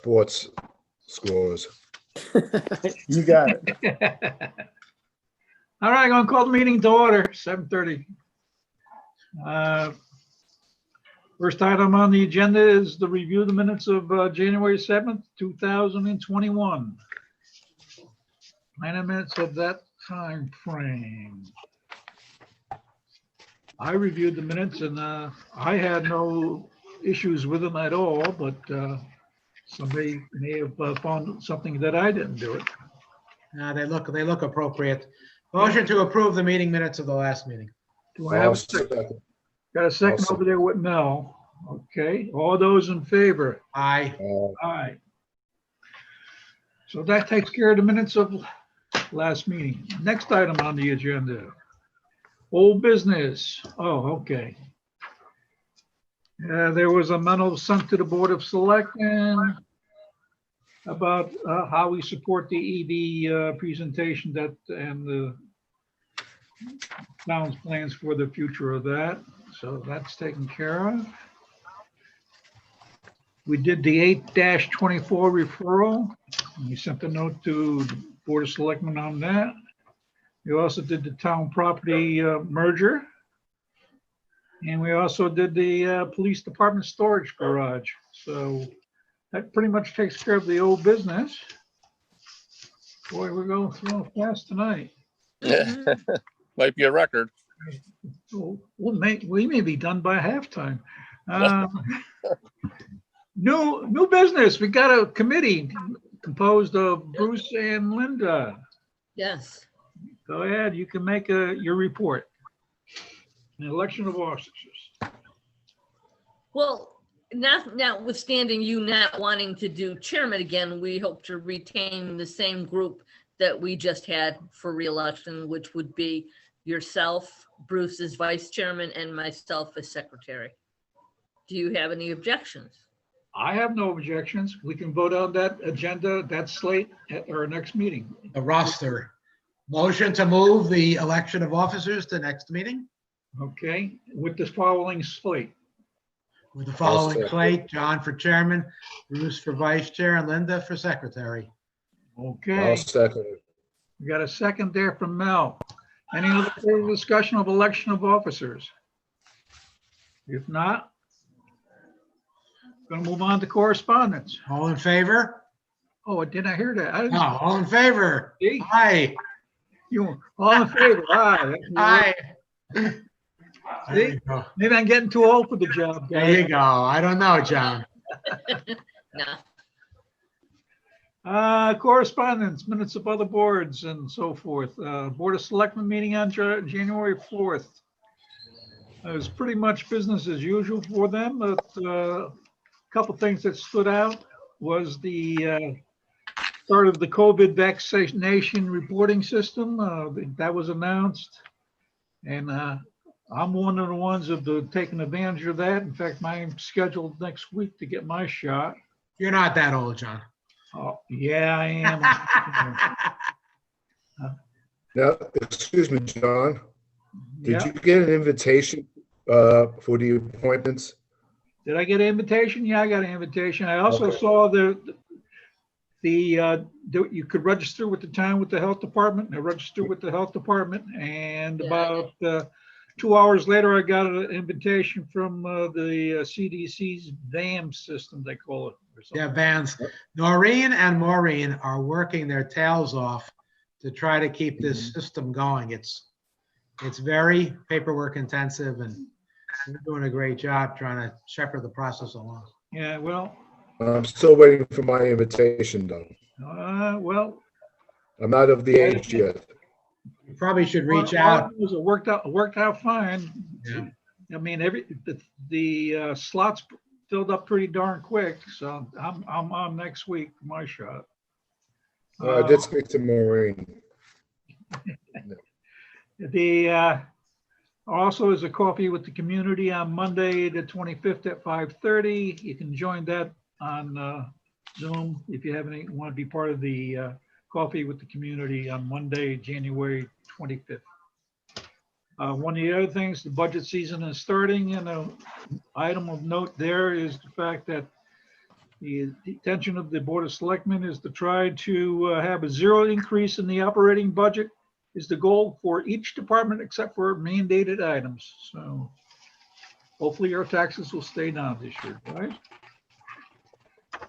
sports scores. You got it. All right, I'm gonna call the meeting to order, 7:30. First item on the agenda is the review of the minutes of January 7th, 2021. 90 minutes of that time frame. I reviewed the minutes and I had no issues with them at all, but somebody may have found something that I didn't do it. They look appropriate. Motion to approve the meeting minutes of the last meeting. Do I have a second? Got a second over there with Mel. Okay, all those in favor? Aye. Aye. So that takes care of the minutes of last meeting. Next item on the agenda. Old business. Oh, okay. There was a memo sent to the Board of Selectmen about how we support the EV presentation and the town's plans for the future of that. So that's taken care of. We did the 8-24 referral. We sent a note to the Board of Selectmen on that. We also did the town property merger. And we also did the police department storage garage. So that pretty much takes care of the old business. Boy, we're going through fast tonight. Might be a record. We may be done by halftime. New business. We got a committee composed of Bruce and Linda. Yes. Go ahead. You can make your report. An election of officers. Well, notwithstanding you not wanting to do chairman again, we hope to retain the same group that we just had for re-election, which would be yourself, Bruce as vice chairman, and myself as secretary. Do you have any objections? I have no objections. We can vote on that agenda, that slate at our next meeting. The roster. Motion to move the election of officers to next meeting Okay, with this following slate. with the following slate: John for chairman, Bruce for vice chair, and Linda for secretary. Okay, I'll second it. we got a second there from Mel. Any other further discussion of election of officers? If not, going to move on to correspondence. All in favor? Oh, did I hear that? I didn't. No, all in favor? See? Aye. You all in favor? Aye. Aye. There you go. Maybe I'm getting too old for the job, There guys. you go. I don't know, John. No. Correspondence, minutes of other boards and so forth. Board of Selectmen meeting on January 4th. It was pretty much business as usual for them, but a couple things that stood out was the start of the COVID vaccination reporting system. That was announced. And I'm one of the ones that have taken advantage of that. In fact, I'm scheduled next week to get my shot. You're not that old, John. Oh, yeah, I am. Now, excuse me, John, did Yeah. you get an invitation for the appointments? Did I get an invitation? Yeah, I got an invitation. I also Okay. saw you could register with the town with the health department. I registered with the health department, and Yeah. about 2 hours later, I got an invitation from the CDC's VAM system, they call it. Or something. Yeah, Vans. Noreen and Maureen are working their tails off to try to keep this system going. It's very paperwork intensive, and they're doing a great job trying to shepherd the process along. Yeah, well, I'm still waiting for my invitation, though. well. I'm not of the age yet. You probably should reach All out. it was, it worked out fine. Yeah. I mean, the slots filled up pretty darn quick, so I'm on next week for my shot. I did speak to Maureen. Also is a coffee with the community on Monday, the 25th at 5:30. You can join that on Zoom if you want to be part of the coffee with the community on Monday, January 25th. One of the other things, the budget season is starting, and an item of note there is the fact that The intention of the Board of Selectmen is to try to have a zero increase in the operating budget is the goal for each department except for mandated items. So hopefully our taxes will stay down this year, right?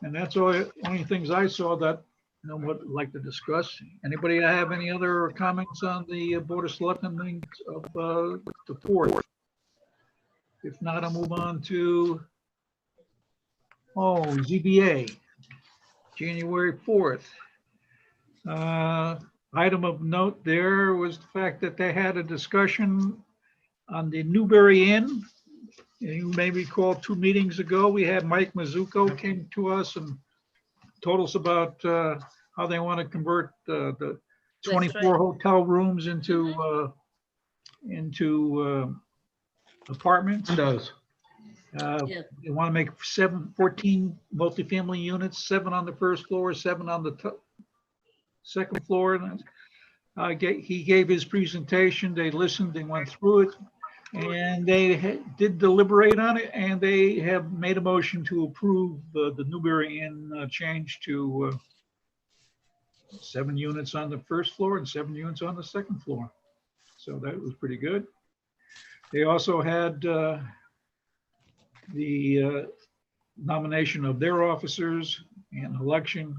And that's all, only things I saw that I would like to discuss. Anybody have any other comments on the Board of Selectmen meeting of the 4th? If not, I'll move on to ZBA, January 4th. Item of note there was the fact that they had a discussion on the Newbury Inn. You may recall 2 meetings ago, we had Mike Mizuko came to us and told us about how they want to convert the 24 hotel rooms into apartments. Condos. Yeah. They want to make 14 multifamily units, 7 on the first floor, 7 on the second floor. And he gave his presentation. They listened, they went through it, and they did deliberate on it, and they have made a motion to approve the Newbury Inn change to 7 units on the first floor and 7 units on the second floor. So that was pretty good. They also had the nomination of their officers and election,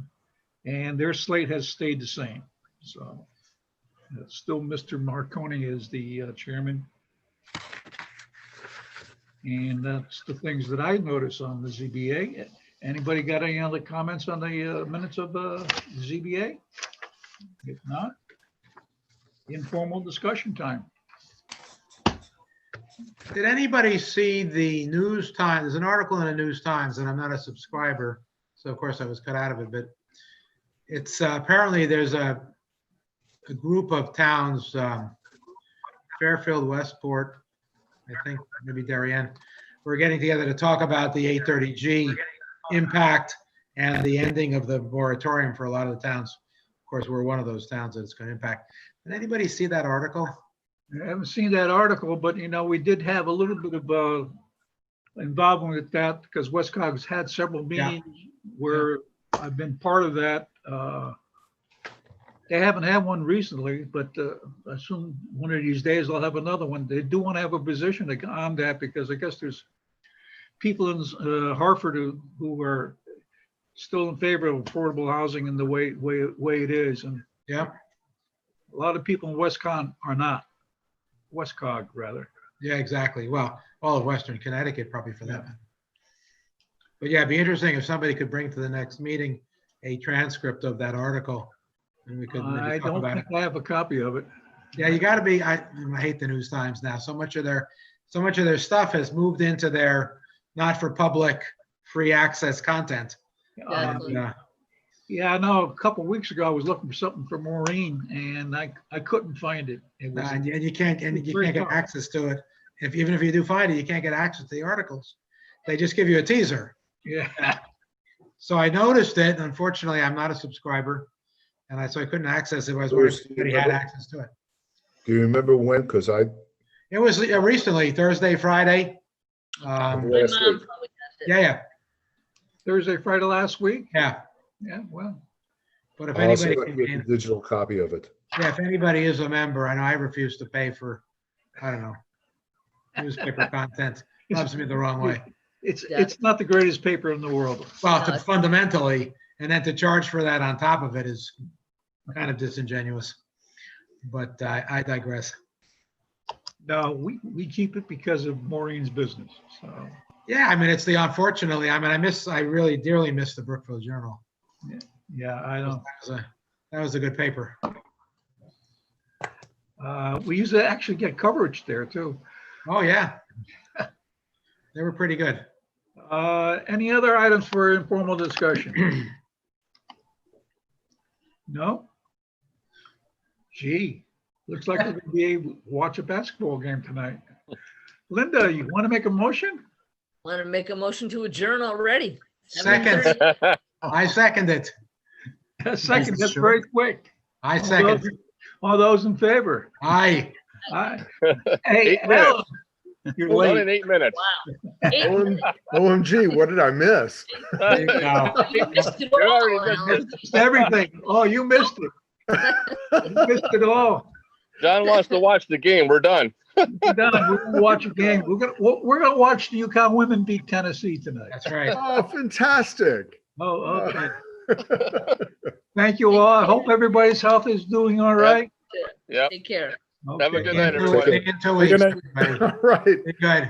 and their slate has stayed the same. So still Mr. Marconi is the chairman. And that's the things that I noticed on the ZBA. Anybody got any other comments on the minutes of the ZBA? If not, informal discussion time. Did anybody see the News Times? There's an article in the News Times, and I'm not a subscriber, so of course I was cut out of it, but it's apparently there's a group of towns, Fairfield, Westport, I think maybe Darien, we're getting together to talk about the 830G impact and the ending of the moratorium for a lot of the towns. Of course, we're one of those towns that it's going to impact. Did anybody see that article? I haven't seen that article, but we did have a little bit of involvement with that because Westcog's had several meetings where I've been part of that. They haven't had one recently, but I assume one of these days they'll have another one. They do want to have a position on that because I guess there's people in Hartford who are still in favor of affordable housing in the way it is. And Yeah. a lot of people in Westcog are not. Westcog, rather. Yeah, exactly. Well, all of Western Connecticut probably for that. But yeah, it'd be interesting if somebody could bring to the next meeting a transcript of that article. And we could I maybe talk don't about think it. I have a copy of it. Yeah, you gotta be, I hate the News Times now. So much of their stuff has moved into their not for public free access content. Exactly. And, Yeah, I know a couple of weeks ago, I was looking for something for Maureen and I couldn't find it. It was, and you can't get access to it. Even if you do find it, you can't get access to the articles. They just give you a teaser. yeah, So I noticed it. Unfortunately, I'm not a subscriber, and so I couldn't access it. I was wondering if anybody had access to it. Do you remember when? Because I, It was recently, Thursday, Friday. My last mom week. probably has it. Yeah. Thursday, Friday last week. Yeah. Yeah, well, But if I'll see anybody if I can get the digital copy of it. if anybody is a member, I know I refuse to pay for, I don't know, newspaper content. Rubs me the wrong way. it's not the greatest paper in the world. Well, No, fundamentally, and then to charge for that on top of it is kind of disingenuous. But I digress. No, we keep it because of Maureen's business. So, Yeah, I mean, it's the unfortunately, I mean, I really dearly miss the Brookfield Journal. yeah, I know. That was a good paper. We used to actually get coverage there too. Oh, yeah. They were pretty good. Any other items for informal discussion? No? Gee, looks like we're gonna be able to watch a basketball game tonight. Linda, you want to make a motion? Want to make a motion to adjourn already? Second. 7:30. I second it. Second, that's very quick. I second. All those in favor? Aye. Aye. Hey, Eight minutes. You're Done late. in 8 minutes. Wow. Eight minutes. OMG, what did I miss? There you go. You missed it You all, already Alan. Missed everything. Oh, you missed it. You missed it all. John wants to watch the game. We're done. We're done. We're gonna watch a game. We're gonna watch the UConn women beat Tennessee tonight. That's right. Oh, fantastic. Oh, okay. Thank you all. I hope everybody's health is doing all right. Yeah. Take care. Have a Okay. good night, Into everyone. into weeks, Good night. everybody. All right. Be good.